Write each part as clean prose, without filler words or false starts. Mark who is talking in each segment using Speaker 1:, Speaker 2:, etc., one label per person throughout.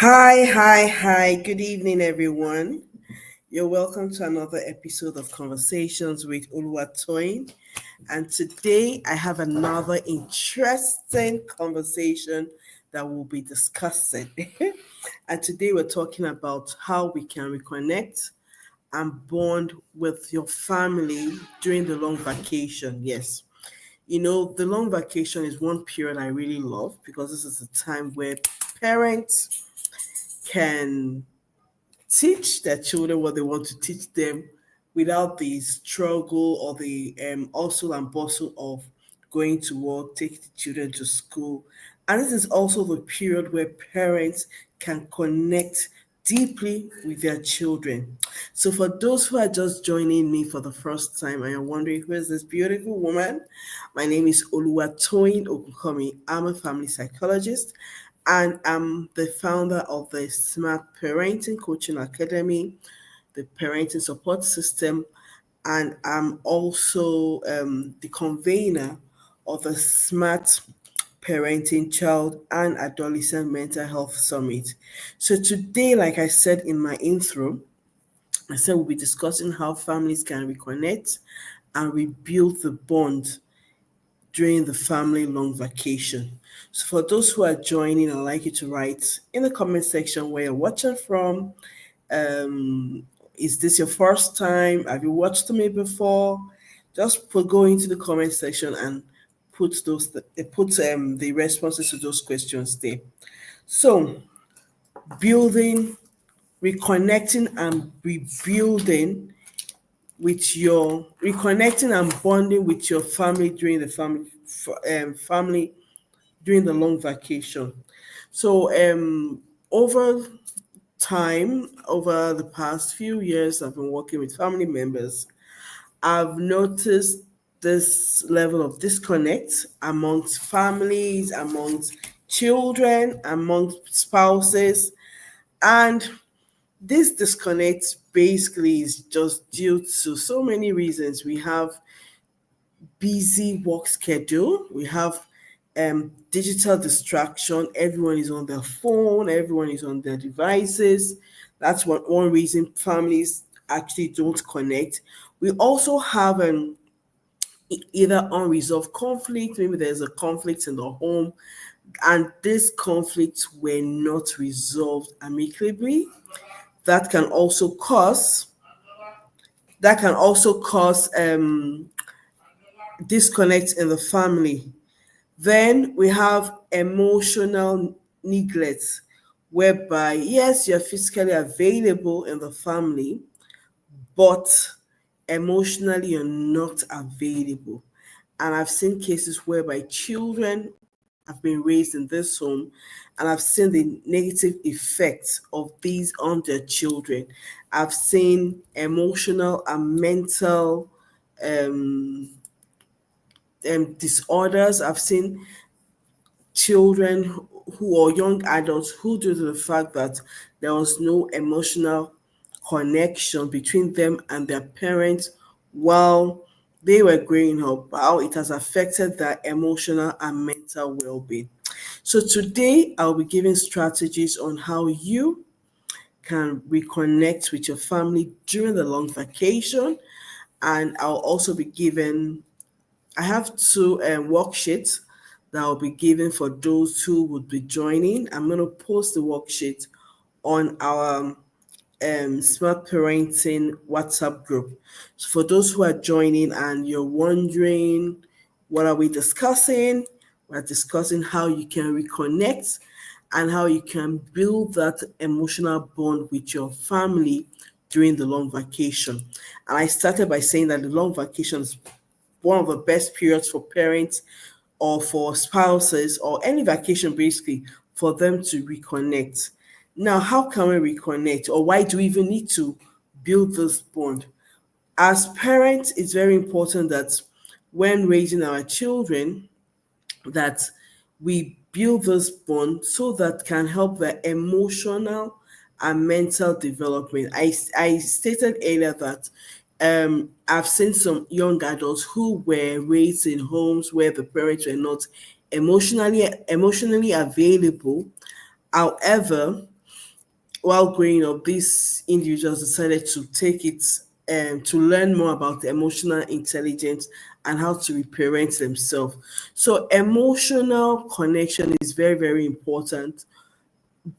Speaker 1: Hi. Good evening, everyone. You're welcome to another episode of Conversations with Oluwatoyin. And today I have another interesting conversation that we'll be discussing. And today we're talking about how we can reconnect and bond with your family during the long vacation. Yes. The long vacation is one period I really love because this is a time where parents can teach their children what they want to teach them without the struggle or the hustle and bustle of going to work, take the children to school. And this is also the period where parents can connect deeply with their children. So for those who are just joining me for the first time and you're wondering who is this beautiful woman, my name is Oluwatoyin Okukomi. I'm a family psychologist and I'm the founder of the Smart Parenting Coaching Academy, the parenting support system, and I'm also the convener of the Smart Parenting Child and Adolescent Mental Health Summit. So today, like I said in my intro, I said we'll be discussing how families can reconnect and rebuild the bond during the family long vacation. So for those who are joining, I'd like you to write in the comment section where you're watching from. Um, is this your first time? Have you watched me before? Just go into the comment section and put the responses to those questions there. So building, reconnecting, and rebuilding with your reconnecting and bonding with your family during the family during the long vacation. So over time, over the past few years, I've been working with family members. I've noticed this level of disconnect amongst families, amongst children, amongst spouses, and this disconnect basically is just due to so many reasons. We have busy work schedule. We have digital distraction. Everyone is on their phone. Everyone is on their devices. That's one reason families actually don't connect. We also have either unresolved conflict. Maybe there's a conflict in the home, and these conflicts were not resolved amicably. That can also cause disconnect in the family. Then we have emotional neglect, whereby, yes, you're physically available in the family, but emotionally you're not available. And I've seen cases whereby children have been raised in this home, and I've seen the negative effects of these on their children. I've seen emotional and mental um, disorders. I've seen children who are young adults who, due to the fact that there was no emotional connection between them and their parents while they were growing up, how it has affected their emotional and mental well-being. So today I'll be giving strategies on how you can reconnect with your family during the long vacation, and I'll also be giving I have two worksheets that I'll be giving for those who would be joining. I'm going to post the worksheet on our Smart Parenting WhatsApp group. So for those who are joining and you're wondering, what are we discussing? We're discussing how you can reconnect and how you can build that emotional bond with your family during the long vacation. And I started by saying that the long vacation is one of the best periods for parents or for spouses or any vacation basically for them to reconnect. Now, how can we reconnect, or why do we even need to build this bond? As parents, it's very important that when raising our children, that we build this bond so that can help their emotional and mental development. I stated earlier that I've seen some young adults who were raised in homes where the parents were not emotionally available. However, while growing up, these individuals decided to take it to learn more about the emotional intelligence and how to reparent themselves. So, emotional connection is very, very important.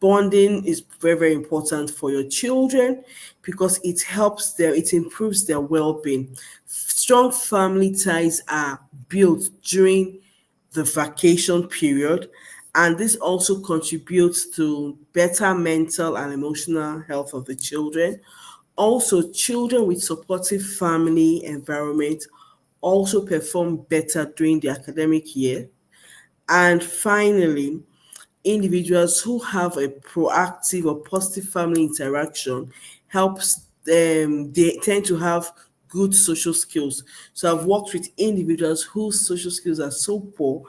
Speaker 1: Bonding is very, very important for your children because it helps them, it improves their well-being. Strong family ties are built during the vacation period, and this also contributes to better mental and emotional health of the children. Also, children with supportive family environment also perform better during the academic year. And finally, individuals who have a proactive or positive family interaction helps them, they tend to have good social skills. So I've worked with individuals whose social skills are so poor,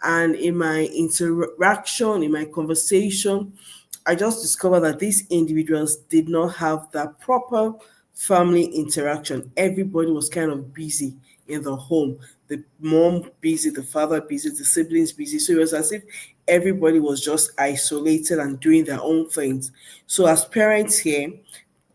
Speaker 1: and in my interaction, in my conversation, I just discovered that these individuals did not have that proper family interaction. Everybody was kind of busy in the home. The mom busy, the father busy, the siblings busy. So it was as if everybody was just isolated and doing their own things. So as parents here,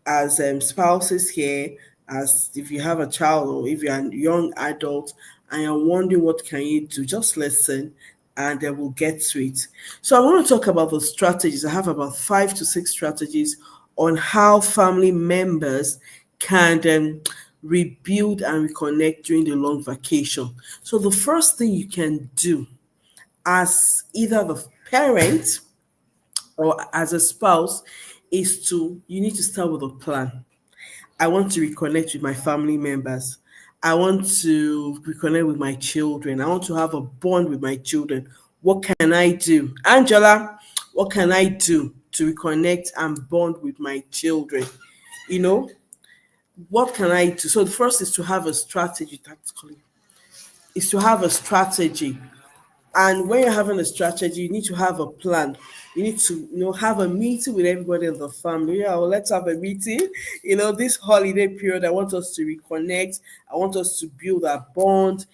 Speaker 1: as spouses here, as if you have a child or if you're a young adult and you're wondering what can you do, just listen and then we'll get to it. So I want to talk about the strategies. I have about 5 to 6 strategies on how family members can rebuild and reconnect during the long vacation. So the first thing you can do as either the parent or as a spouse is to you need to start with a plan. I want to reconnect with my family members. I want to reconnect with my children. I want to have a bond with my children. What can I do? Angela, what can I do to reconnect and bond with my children? You know, what can I do? So the first is to have a strategy, tactically, is to have a strategy. And when you're having a strategy, you need to have a plan. You need to, have a meeting with everybody in the family. Yeah, well, let's have a meeting. This holiday period, I want us to reconnect. I want us to build a bond.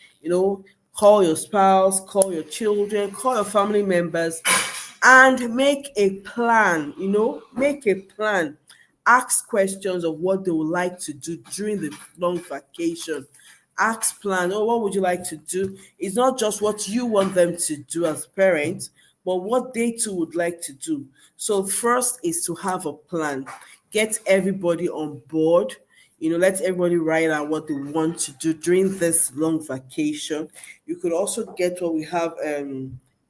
Speaker 1: Call your spouse, call your children, call your family members, and make a plan. Make a plan. Ask questions of what they would like to do during the long vacation. Ask plan, oh, what would you like to do? It's not just what you want them to do as parents, but what they too would like to do. So first is to have a plan. Get everybody on board. Let everybody write out what they want to do during this long vacation. You could also get what we have,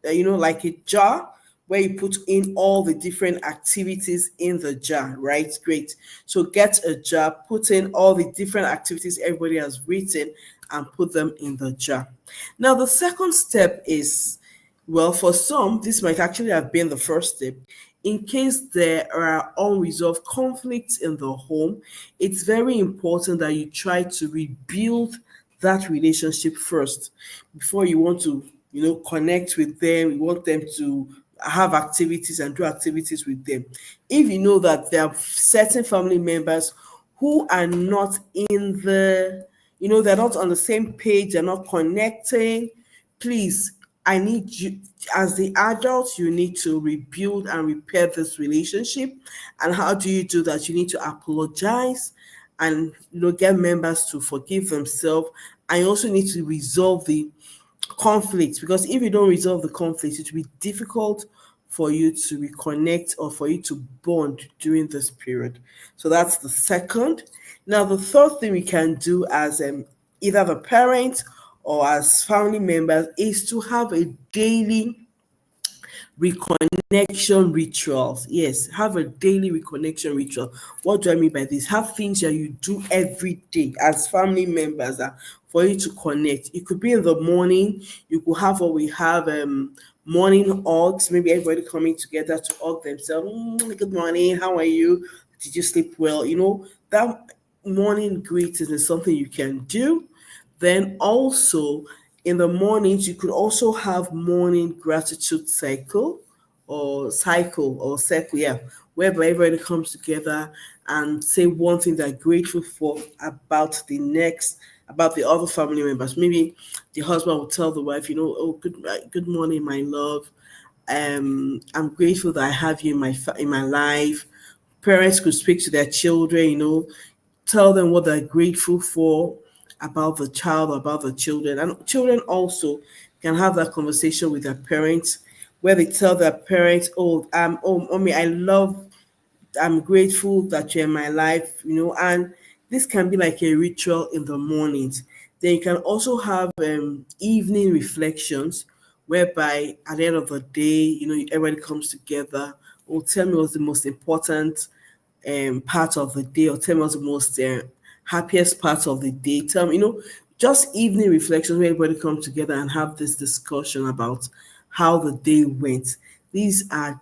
Speaker 1: like a jar where you put in all the different activities in the jar, right? Great. So get a jar, put in all the different activities everybody has written, and put them in the jar. Now, the second step is, well, for some, this might actually have been the first step. In case there are unresolved conflicts in the home, it's very important that you try to rebuild that relationship first before you want to, connect with them. You want them to have activities and do activities with them. If you know that there are certain family members who are not in the, they're not on the same page, they're not connecting, please, I need you, as the adult, you need to rebuild and repair this relationship. And how do you do that? You need to apologize and get members to forgive themselves. And you also need to resolve the conflict, because if you don't resolve the conflict, it will be difficult for you to reconnect or for you to bond during this period. So that's the second. Now, the third thing we can do as either the parent or as family members is to have a daily reconnection rituals. Yes, have a daily reconnection ritual. What do I mean by this? Have things that you do every day as family members for you to connect. It could be in the morning. You could have what we have, morning hugs. Maybe everybody coming together to hug themselves. Good morning. How are you? Did you sleep well? That morning greeting is something you can do. Then also in the mornings, you could also have morning gratitude cycle, yeah, whereby everybody comes together and say one thing they're grateful for about the other family members. Maybe the husband will tell the wife, oh, good morning, my love. I'm grateful that I have you in my life. Parents could speak to their children, tell them what they're grateful for about the child, about the children. And children also can have that conversation with their parents where they tell their parents, oh, mommy, I'm grateful that you're in my life, and this can be like a ritual in the mornings. Then you can also have evening reflections, whereby at the end of the day, everybody comes together. Oh, tell me what's the most important part of the day, or tell me what's the most happiest part of the day. Tell me, just evening reflections where everybody comes together and have this discussion about how the day went. These are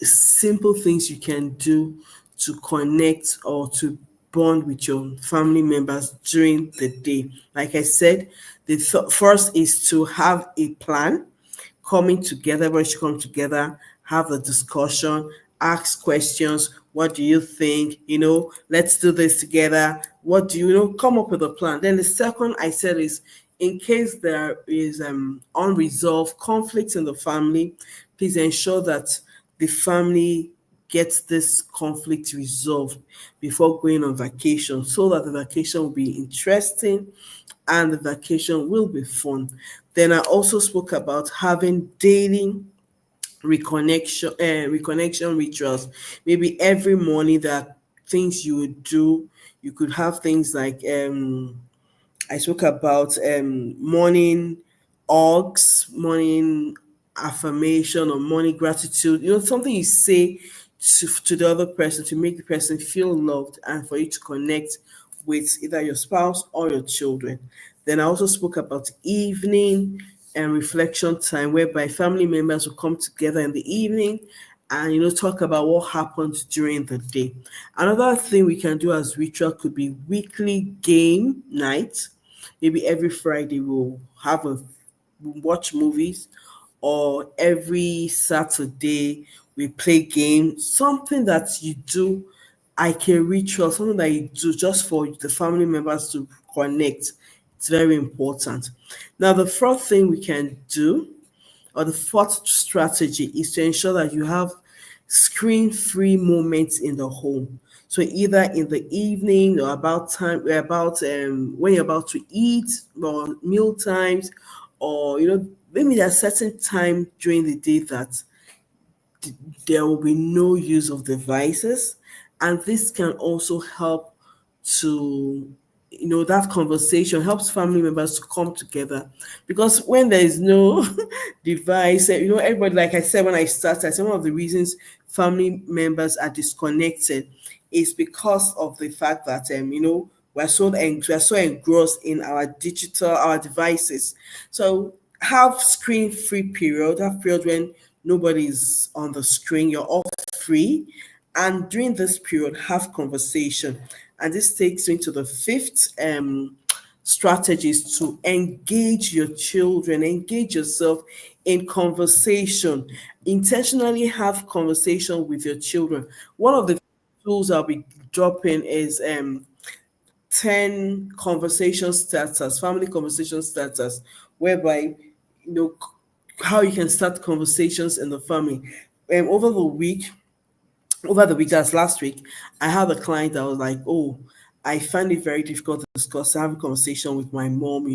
Speaker 1: simple things you can do to connect or to bond with your family members during the day. Like I said, the first is to have a plan, coming together, everybody should come together, have a discussion, ask questions. What do you think? Let's do this together. What do come up with a plan? Then the second I said is, in case there is unresolved conflicts in the family, please ensure that the family gets this conflict resolved before going on vacation, so that the vacation will be interesting and the vacation will be fun. Then I also spoke about having daily reconnection rituals. Maybe every morning there are things you would do. You could have things like I spoke about morning hugs, morning affirmation, or morning gratitude. Something you say to the other person to make the person feel loved and for you to connect with either your spouse or your children. Then I also spoke about evening and reflection time, whereby family members will come together in the evening and talk about what happened during the day. Another thing we can do as ritual could be weekly game night. Maybe every Friday we'll watch movies, or every Saturday we play games. Something that you do like a ritual, something that you do just for the family members to connect. It's very important. Now, the fourth thing we can do, or the fourth strategy, is to ensure that you have screen-free moments in the home. So either in the evening, or about when you're about to eat, or meal times, or maybe there's certain time during the day that there will be no use of devices, and this can also help to that conversation helps family members to come together, because when there is no device, everybody, like I said when I started, I said one of the reasons family members are disconnected is because of the fact that we're so engrossed in our devices. So have screen free period, have period when nobody's on the screen, you're all free, and during this period have conversation. And this takes me to the fifth strategies to engage your children, engage yourself in conversation. Intentionally have conversation with your children. One of the tools I'll be dropping is 10 conversation starters, family conversation starters, whereby how you can start conversations in the family. Um, over the week, over the week, that's last week, I had a client that was like, oh, I find it very difficult to discuss, have a conversation with my mom.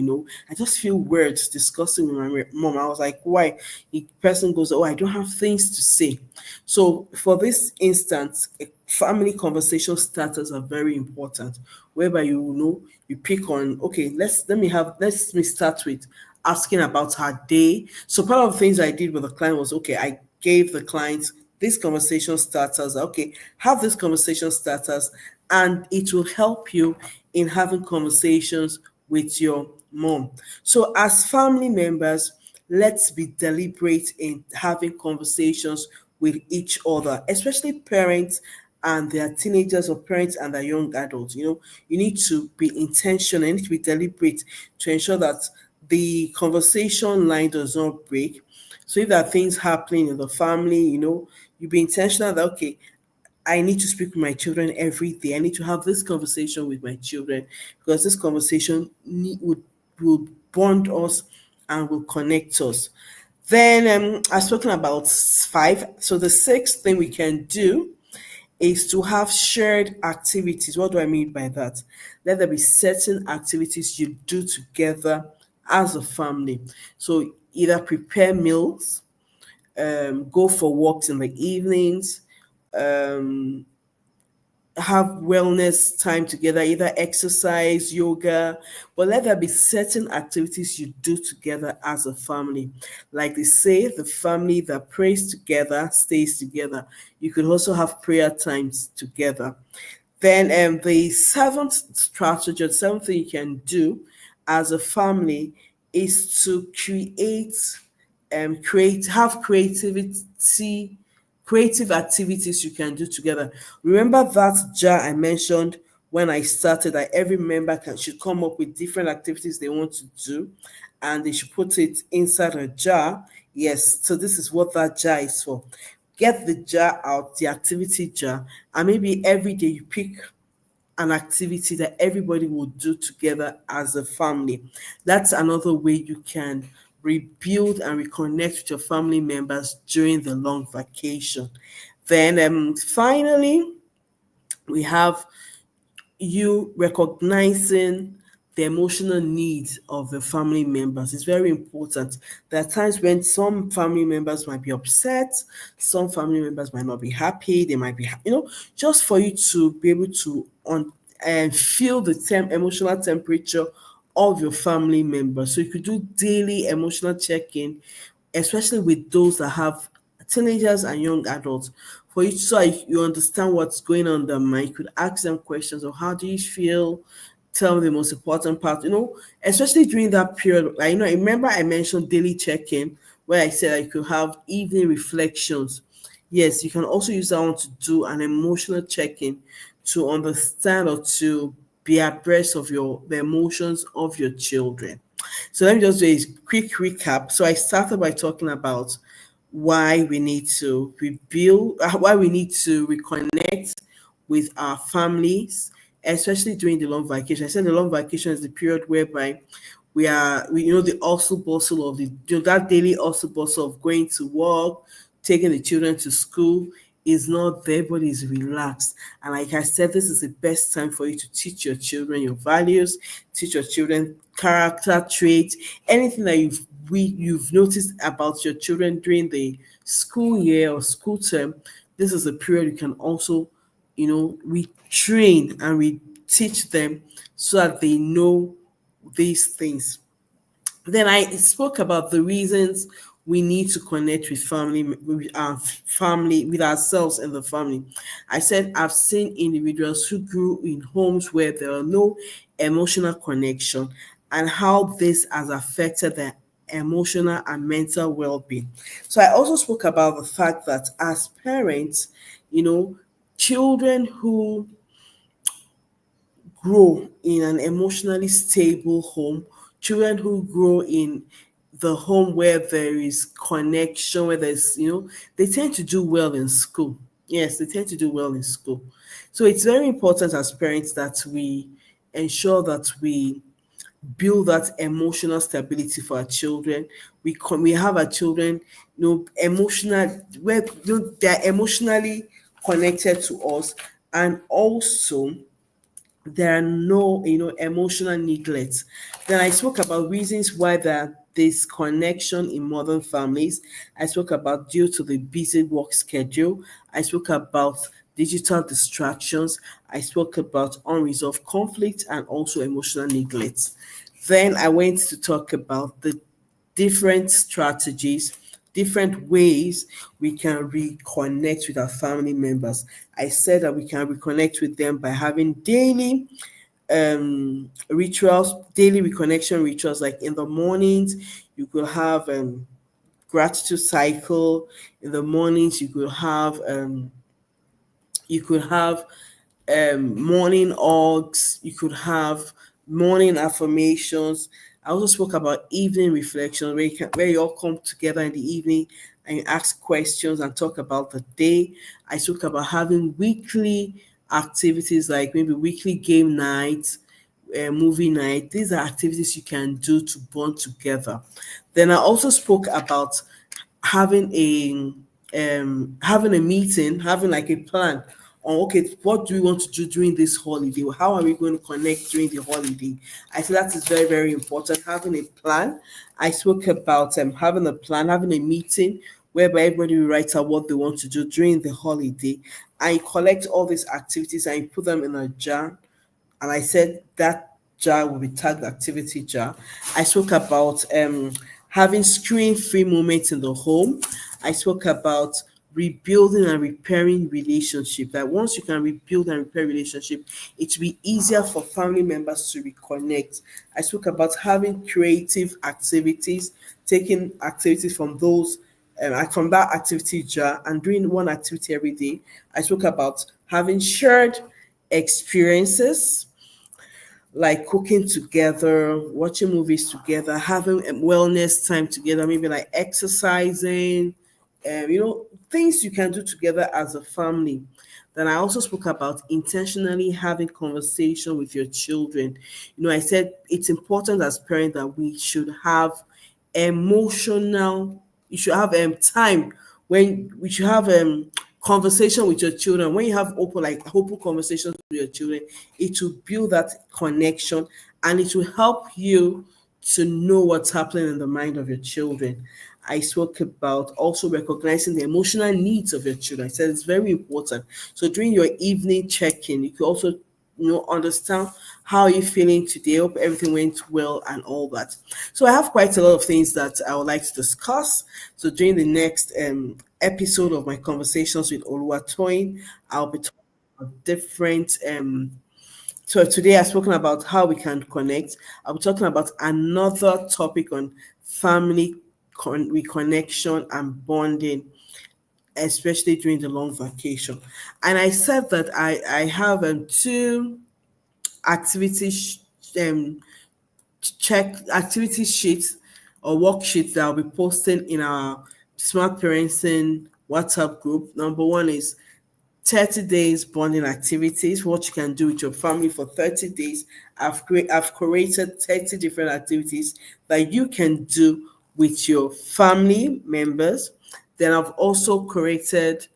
Speaker 1: I just feel weird discussing with my mom. I was like, why? The person goes, oh, I don't have things to say. So for this instance, family conversation starters are very important, whereby you pick on, okay, let me start with asking about her day. So part of the things I did with the client was, okay, I gave the client these conversation starters. Okay, have these conversation starters, and it will help you in having conversations with your mom. So as family members, let's be deliberate in having conversations with each other, especially parents and their teenagers, or parents and their young adults. You need to be intentional, you need to be deliberate to ensure that the conversation line does not break. So if there are things happening in the family, you be intentional that, okay, I need to speak with my children every day. I need to have this conversation with my children, because this conversation will bond us and will connect us. Then I've spoken about five. So the sixth thing we can do is to have shared activities. What do I mean by that? Let there be certain activities you do together as a family. So either prepare meals, go for walks in the evenings, um, have wellness time together, either exercise, yoga, but let there be certain activities you do together as a family. Like they say, the family that prays together stays together. You could also have prayer times together. Then the seventh strategy, or the seventh thing you can do as a family is to have creative activities you can do together. Remember that jar I mentioned when I started, that every member should come up with different activities they want to do, and they should put it inside a jar. Yes, so this is what that jar is for. Get the jar out, the activity jar, and maybe every day you pick an activity that everybody will do together as a family. That's another way you can rebuild and reconnect with your family members during the long vacation. Then finally, we have you recognizing the emotional needs of the family members is very important. There are times when some family members might be upset, some family members might not be happy, they might be, just for you to be able to and feel the emotional temperature of your family members. So you could do daily emotional check-in, especially with those that have teenagers and young adults, for you so you understand what's going on in their mind. You could ask them questions of how do you feel, tell them the most important part, especially during that period. I remember I mentioned daily check-in where I said I could have evening reflections. Yes, you can also use that one to do an emotional check-in to understand or to be abreast of the emotions of your children. So let me just do a quick recap. So I started by talking about why we need to rebuild, why we need to reconnect with our families, especially during the long vacation. I said the long vacation is the period whereby the hustle bustle of that daily hustle bustle of going to work, taking the children to school is not there. Everybody is relaxed. And like I said, this is the best time for you to teach your children your values, teach your children character traits, anything that you've noticed about your children during the school year or school term. This is a period you can also, we train and we teach them so that they know these things. Then I spoke about the reasons we need to connect with ourselves and the family. I said I've seen individuals who grew in homes where there are no emotional connection and how this has affected their emotional and mental well-being. So I also spoke about the fact that as parents, you know, children who grow in an emotionally stable home, children who grow in the home where there is connection, where they tend to do well in school. Yes, they tend to do well in school. So it's very important as parents that we ensure that we build that emotional stability for our children. We have our children, emotional where they're emotionally connected to us, and also there are no emotional neglect. Then I spoke about reasons why there are disconnection in modern families. I spoke about due to the busy work schedule. I spoke about digital distractions. I spoke about unresolved conflict and also emotional neglect. Then I went to talk about the different strategies, different ways we can reconnect with our family members. I said that we can reconnect with them by having daily reconnection rituals. Like in the mornings, you could have gratitude cycle. In the mornings, you could have morning hugs, you could have morning affirmations. I also spoke about evening reflection where you all come together in the evening and you ask questions and talk about the day. I spoke about having weekly activities like maybe weekly game nights, movie night. These are activities you can do to bond together. Then I also spoke about having a having a meeting, having like a plan on, okay, what do we want to do during this holiday? How are we going to connect during the holiday? I think that is very, very important. Having a plan. I spoke about having a plan, having a meeting whereby everybody will write out what they want to do during the holiday. I collect all these activities and you put them in a jar, and I said that jar will be tagged activity jar. I spoke about having screen-free moments in the home. I spoke about rebuilding and repairing relationship. That once you can rebuild and repair relationship, it will be easier for family members to reconnect. I spoke about having creative activities, taking activities from those from that activity jar and doing one activity every day. I spoke about having shared experiences like cooking together, watching movies together, having wellness time together, maybe like exercising, things you can do together as a family. Then I also spoke about intentionally having conversation with your children. I said it's important as parents that we should have emotional, you should have time when we should have conversation with your children. When you have open conversations with your children, it will build that connection and it will help you to know what's happening in the mind of your children. I spoke about also recognizing the emotional needs of your children. I said it's very important. So during your evening check-in, you could also understand how you're feeling today. Hope everything went well and all that. So I have quite a lot of things that I would like to discuss. So during the next episode of my conversations with Oluwatoyin, I'll be talking about different so today I've spoken about how we can connect. I'll be talking about another topic on family reconnection and bonding, especially during the long vacation. And I said that I have two activity check activity sheets or worksheets that I'll be posting in our smart parenting WhatsApp group. Number one is 30 days bonding activities, what you can do with your family for 30 days. I've created 30 different activities that you can do with your family members. Then I've also created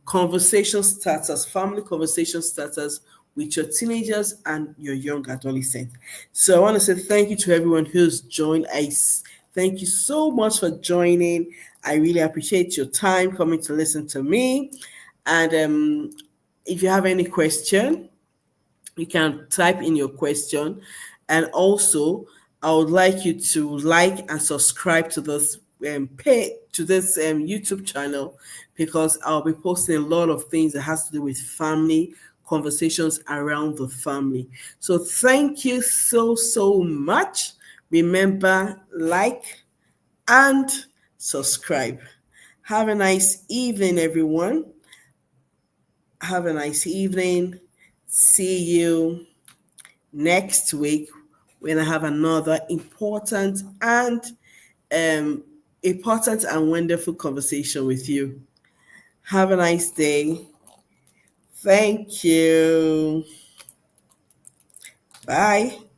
Speaker 1: conversation starters, family conversation starters with your teenagers and your young adolescents. So I want to say thank you to everyone who's joined. Thank you so much for joining. I really appreciate your time coming to listen to me. And if you have any question, you can type in your question. And also, I would like you to like and subscribe to this YouTube channel, because I'll be posting a lot of things that has to do with family conversations around the family. So thank you so much. Remember, like and subscribe. Have a nice evening, everyone. Have a nice evening. See you next week when I have another um, important and wonderful conversation with you. Have a nice day. Thank you. Bye.